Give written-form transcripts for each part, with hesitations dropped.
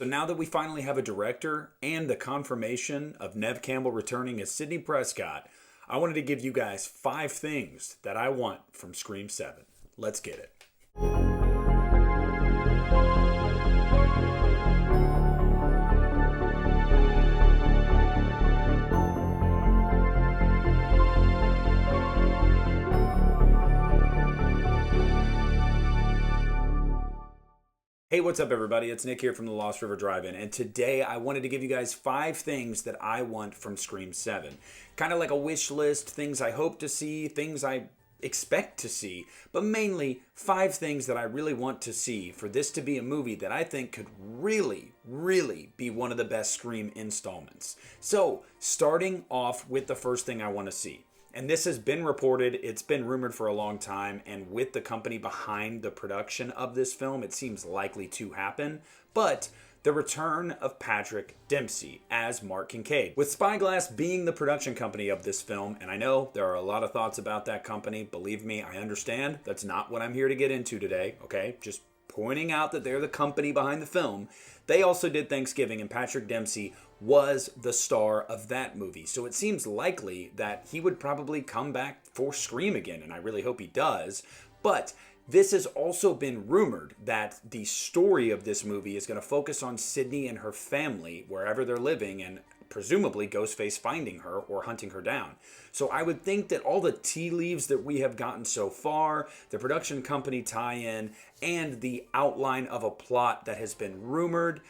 So now that we finally have a director and the confirmation of Neve Campbell returning as Sidney Prescott, I wanted to give you guys 5 things that I want from Scream 7. Let's get it. Hey, what's up everybody? It's Nick here from the Lost River Drive-In, and today I wanted to give you guys 5 things that I want from Scream 7. Kind of like a wish list, things I hope to see, things I expect to see, but mainly 5 things that I really want to see for this to be a movie that I think could really be one of the best Scream installments. So, starting off with the first thing I want to see. And this has been reported, it's been rumored for a long time, and with the company behind the production of this film, it seems likely to happen. But the return of Patrick Dempsey as Mark Kincaid. With Spyglass being the production company of this film, and I know there are a lot of thoughts about that company, believe me, I understand. That's not what I'm here to get into today, okay? Just pointing out that they're the company behind the film. They also did Thanksgiving, and Patrick Dempsey was the star of that movie. So it seems likely that he would probably come back for Scream again, and I really hope he does. But this has also been rumored that the story of this movie is going to focus on Sidney and her family, wherever they're living, and presumably Ghostface finding her or hunting her down. So I would think that all the tea leaves that we have gotten so far, the production company tie-in, and the outline of a plot that has been rumored,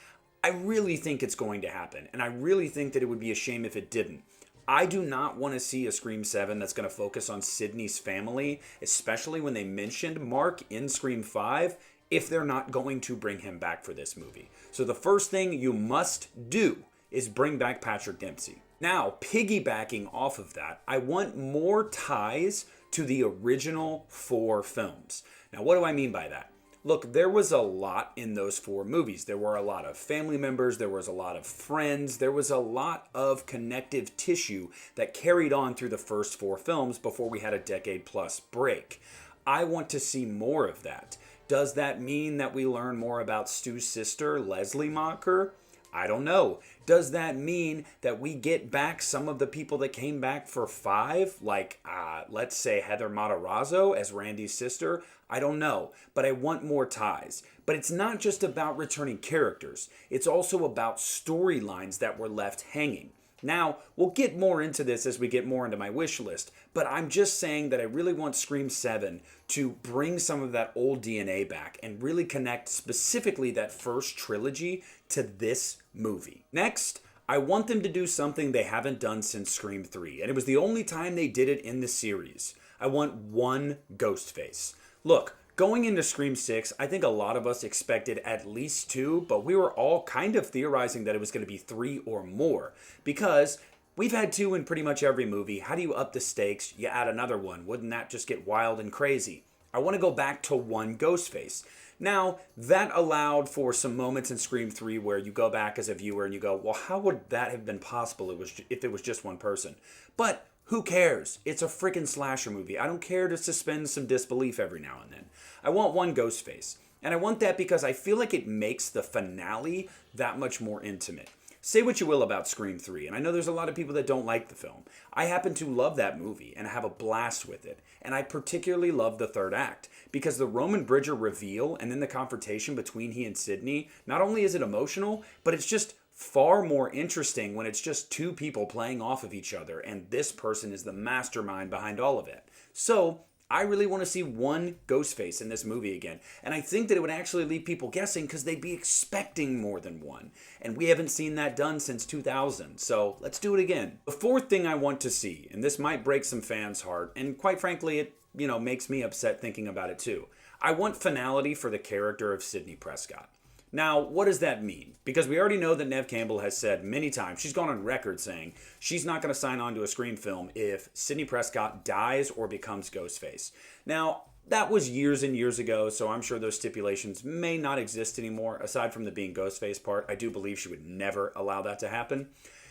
I really think it's going to happen. And I really think that it would be a shame if it didn't. I do not want to see a Scream 7 that's going to focus on Sidney's family, especially when they mentioned Mark in Scream 5, if they're not going to bring him back for this movie. So the first thing you must do is bring back Patrick Dempsey. Now, piggybacking off of that, I want more ties to the original 4 films. Now, what do I mean by that? Look, there was a lot in those 4 movies. There were a lot of family members, there was a lot of friends, there was a lot of connective tissue that carried on through the first 4 films before we had a decade-plus break. I want to see more of that. Does that mean that we learn more about Stu's sister, Leslie Mocker? I don't know. Does that mean that we get back some of the people that came back for 5? Like, let's say Heather Matarazzo as Randy's sister? I don't know. But I want more ties. But it's not just about returning characters. It's also about storylines that were left hanging. Now, we'll get more into this as we get more into my wish list, but I'm just saying that I really want Scream 7 to bring some of that old DNA back and really connect specifically that first trilogy to this movie. Next, I want them to do something they haven't done since Scream 3, and it was the only time they did it in the series. I want one Ghostface. Look, going into Scream 6, I think a lot of us expected at least 2, but we were all kind of theorizing that it was going to be 3 or more, because we've had 2 in pretty much every movie. How do you up the stakes? You add another one. Wouldn't that just get wild and crazy? I want to go back to one Ghostface. Now, that allowed for some moments in Scream 3 where you go back as a viewer and you go, well, how would that have been possible if it was just one person? But who cares? It's a freaking slasher movie. I don't care to suspend some disbelief every now and then. I want one Ghostface. And I want that because I feel like it makes the finale that much more intimate. Say what you will about Scream 3, and I know there's a lot of people that don't like the film. I happen to love that movie and have a blast with it. And I particularly love the third act because the Roman Bridger reveal and then the confrontation between he and Sidney, not only is it emotional, but it's just far more interesting when it's just 2 people playing off of each other and this person is the mastermind behind all of it. So I really want to see one Ghostface in this movie again. And I think that it would actually leave people guessing because they'd be expecting more than one. And we haven't seen that done since 2000. So let's do it again. The 4th thing I want to see, and this might break some fans' heart, and quite frankly, it makes me upset thinking about it too. I want finality for the character of Sidney Prescott. Now, what does that mean? Because we already know that Neve Campbell has said many times, she's gone on record saying she's not going to sign on to a Scream film if Sidney Prescott dies or becomes Ghostface. Now, that was years and years ago, so I'm sure those stipulations may not exist anymore. Aside from the being Ghostface part, I do believe she would never allow that to happen.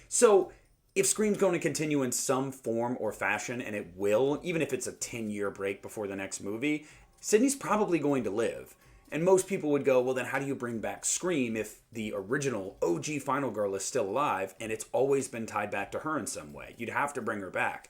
So, if Scream's going to continue in some form or fashion, and it will, even if it's a 10-year break before the next movie, Sidney's probably going to live. And most people would go, well, then how do you bring back Scream if the original OG Final Girl is still alive and it's always been tied back to her in some way? You'd have to bring her back.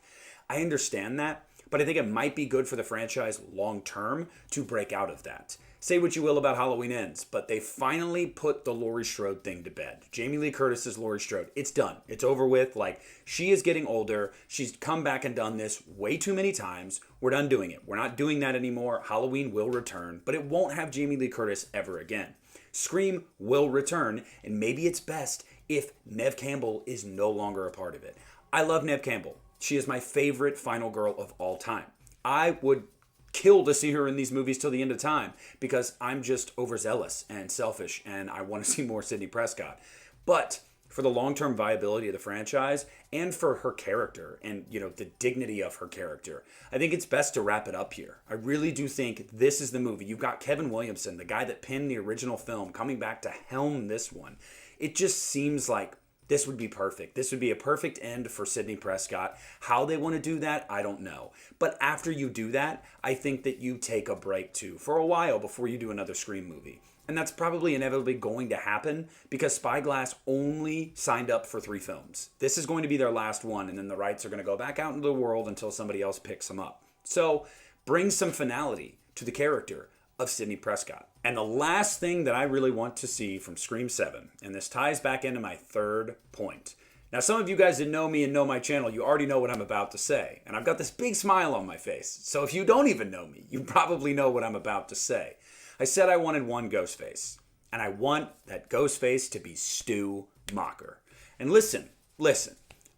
I understand that, but I think it might be good for the franchise long term to break out of that. Say what you will about Halloween Ends, but they finally put the Laurie Strode thing to bed. Jamie Lee Curtis is Laurie Strode. It's done. It's over with. Like, she is getting older. She's come back and done this way too many times. We're done doing it. We're not doing that anymore. Halloween will return, but it won't have Jamie Lee Curtis ever again. Scream will return, and maybe it's best if Neve Campbell is no longer a part of it. I love Neve Campbell. She is my favorite final girl of all time. I would kill to see her in these movies till the end of time because I'm just overzealous and selfish and I want to see more Sidney Prescott. But for the long-term viability of the franchise and for her character and, the dignity of her character, I think it's best to wrap it up here. I really do think this is the movie. You've got Kevin Williamson, the guy that penned the original film, coming back to helm this one. It just seems like this would be perfect. This would be a perfect end for Sidney Prescott. How they want to do that, I don't know. But after you do that, I think that you take a break too for a while before you do another Scream movie. And that's probably inevitably going to happen because Spyglass only signed up for 3 films. This is going to be their last one, and then the rights are going to go back out into the world until somebody else picks them up. So bring some finality to the character of Sidney Prescott. And the last thing that I really want to see from Scream 7, and this ties back into my third point. Now, some of you guys that know me and know my channel, you already know what I'm about to say. And I've got this big smile on my face. So if you don't even know me, you probably know what I'm about to say. I said I wanted one Ghostface. And I want that Ghostface to be Stu Macher. And listen,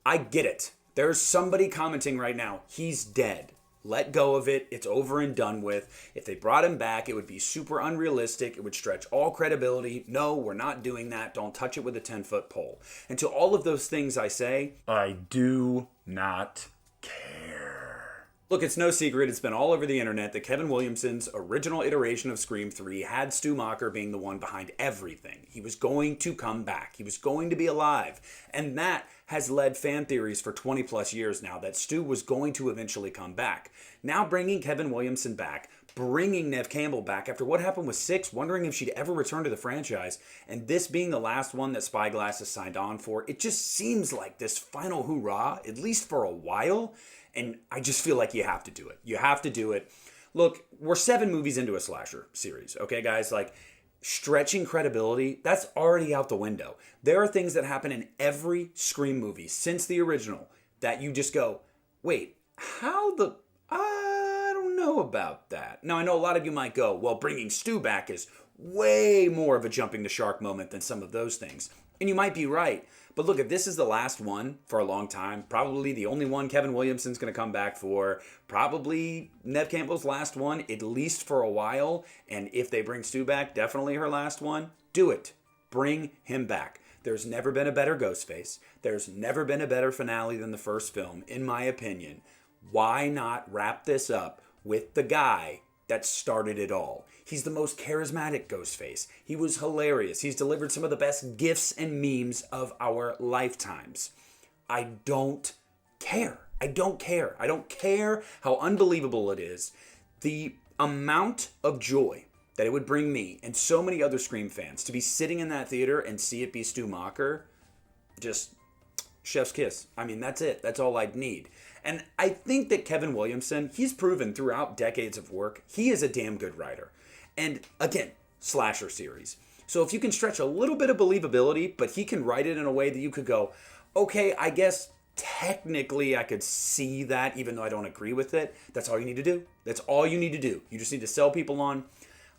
I get it. There's somebody commenting right now, he's dead. Let go of it. It's over and done with. If they brought him back, it would be super unrealistic. It would stretch all credibility. No, we're not doing that. Don't touch it with a 10-foot pole. And to all of those things I say, I do not care. Look, it's no secret. It's been all over the internet that Kevin Williamson's original iteration of Scream 3 had Stu Macher being the one behind everything. He was going to come back. He was going to be alive. And that has led fan theories for 20 plus years now that Stu was going to eventually come back. Now bringing Kevin Williamson back, bringing Neve Campbell back after what happened with 6, wondering if she'd ever return to the franchise, and this being the last one that Spyglass has signed on for, it just seems like this final hoorah, at least for a while, and I just feel like you have to do it. You have to do it. Look, we're 7 movies into a slasher series, okay, guys? Like, stretching credibility, that's already out the window. There are things that happen in every Scream movie since the original that you just go, wait, I don't know about that. Now, I know a lot of you might go, well, bringing Stu back is way more of a jumping the shark moment than some of those things. And you might be right. But look, if this is the last one for a long time, probably the only one Kevin Williamson's going to come back for, probably Neve Campbell's last one, at least for a while, and if they bring Stu back, definitely her last one, do it. Bring him back. There's never been a better Ghostface. There's never been a better finale than the first film, in my opinion. Why not wrap this up with the guy that started it all? He's the most charismatic Ghostface. He was hilarious. He's delivered some of the best gifs and memes of our lifetimes. I don't care. I don't care. I don't care how unbelievable it is. The amount of joy that it would bring me and so many other Scream fans to be sitting in that theater and see it be Stu Macher, just chef's kiss. I mean, that's it. That's all I'd need. And I think that Kevin Williamson, he's proven throughout decades of work, he is a damn good writer. And again, slasher series. So if you can stretch a little bit of believability, but he can write it in a way that you could go, okay, I guess technically I could see that even though I don't agree with it. That's all you need to do. That's all you need to do. You just need to sell people on,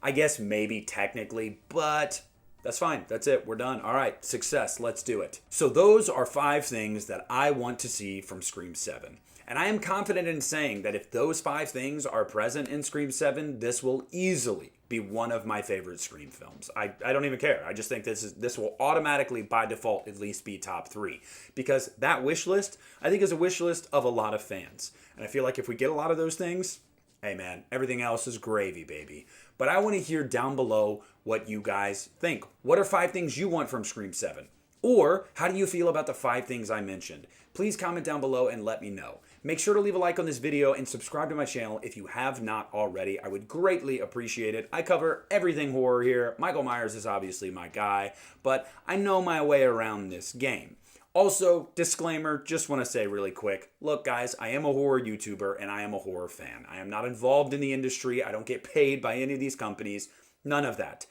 I guess maybe technically, but that's fine. That's it. We're done. All right. Success. Let's do it. So those are 5 things that I want to see from Scream 7. And I am confident in saying that if those 5 things are present in Scream 7, this will easily be one of my favorite Scream films. I don't even care. I just think this will automatically, by default, at least be top 3. Because that wish list, I think, is a wish list of a lot of fans. And I feel like if we get a lot of those things, hey man, everything else is gravy, baby. But I want to hear down below what you guys think. What are 5 things you want from Scream 7? Or how do you feel about the 5 things I mentioned? Please comment down below and let me know. Make sure to leave a like on this video and subscribe to my channel if you have not already. I would greatly appreciate it. I cover everything horror here. Michael Myers is obviously my guy, but I know my way around this game. Also, disclaimer, just want to say really quick, look guys, I am a horror YouTuber and I am a horror fan. I am not involved in the industry. I don't get paid by any of these companies. None of that.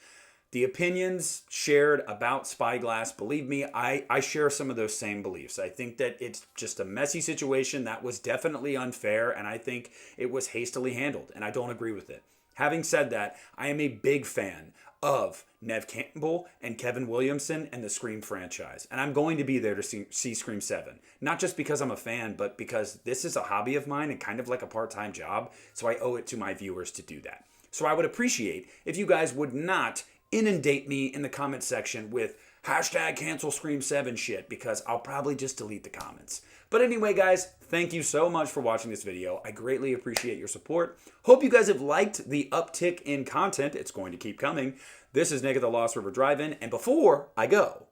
The opinions shared about Spyglass, believe me, I share some of those same beliefs. I think that it's just a messy situation that was definitely unfair, and I think it was hastily handled, and I don't agree with it. Having said that, I am a big fan of Neve Campbell and Kevin Williamson and the Scream franchise. And I'm going to be there to see Scream 7. Not just because I'm a fan, but because this is a hobby of mine and kind of like a part-time job, so I owe it to my viewers to do that. So I would appreciate if you guys would not inundate me in the comment section with hashtag cancel Scream 7 shit, because I'll probably just delete the comments. But anyway, guys, thank you so much for watching this video. I greatly appreciate your support. Hope you guys have liked the uptick in content. It's going to keep coming. This is Nick at the Lost River Drive-In, and before I go,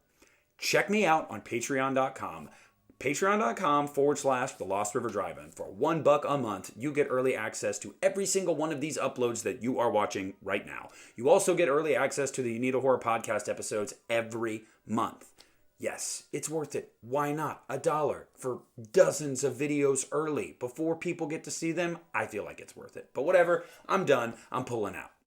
check me out on patreon.com. Patreon.com/The Lost River Drive-In. For $1 a month, you get early access to every single one of these uploads that you are watching right now. You also get early access to the You Need a Horror podcast episodes every month. Yes, it's worth it. Why not? $1 for dozens of videos early before people get to see them. I feel like it's worth it. But whatever, I'm done. I'm pulling out.